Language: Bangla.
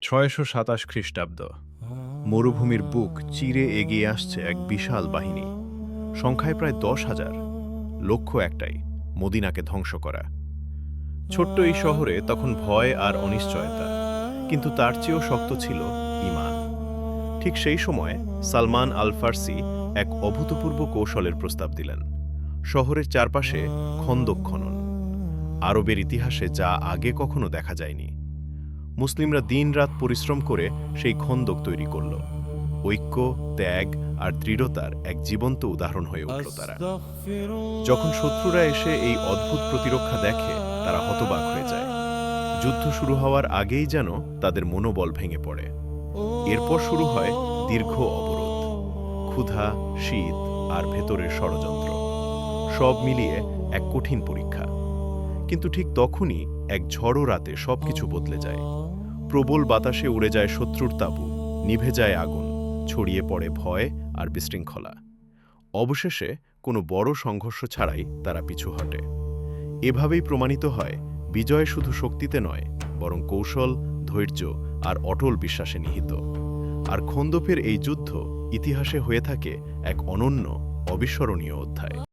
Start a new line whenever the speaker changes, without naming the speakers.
627 খ্রিস্টাব্দ। মরুভূমির বুক চিরে এগিয়ে আসছে এক বিশাল বাহিনী। সংখ্যায় প্রায় 10,000। লক্ষ্য একটাই, মদিনাকে ধ্বংস করা। ছোট্ট এই শহরে তখন ভয় আর অনিশ্চয়তা, কিন্তু তার চেয়েও শক্ত ছিল ঈমান। ঠিক সেই সময় সালমান আল ফার্সি এক অভূতপূর্ব কৌশলের প্রস্তাব দিলেন। শহরের চারপাশে খন্দক খনন, আরবের ইতিহাসে যা আগে কখনো দেখা যায়নি। মুসলিমরা দিনরাত পরিশ্রম করে সেই খন্দক তৈরি করল। ঐক্য, ত্যাগ আর দৃঢ়তার এক জীবন্ত উদাহরণ হয়ে উঠল তারা। যখন শত্রুরা এসে এই অদ্ভুত প্রতিরক্ষা দেখে, তারা হতবাক হয়ে যায়। যুদ্ধ শুরু হওয়ার আগেই যেন তাদের মনোবল ভেঙে পড়ে। এরপর শুরু হয় দীর্ঘ অবরোধ, ক্ষুধা, শীত আর ভেতরের ষড়যন্ত্র, সব মিলিয়ে এক কঠিন পরীক্ষা। কিন্তু ঠিক তখনই এক ঝড়ো রাতে সবকিছু বদলে যায়। প্রবল বাতাসে উড়ে যায় শত্রুর তাঁবু, নিভে যায় আগুন, ছড়িয়ে পড়ে ভয় আর বিশৃঙ্খলা। অবশেষে কোনো বড় সংঘর্ষ ছাড়াই তারা পিছু হটে। এভাবেই প্রমাণিত হয়, বিজয় শুধু শক্তিতে নয়, বরং কৌশল, ধৈর্য আর অটল বিশ্বাসে নিহিত। আর খন্দকের এই যুদ্ধ ইতিহাসে হয়ে থাকে এক অনন্য, অবিস্মরণীয় অধ্যায়।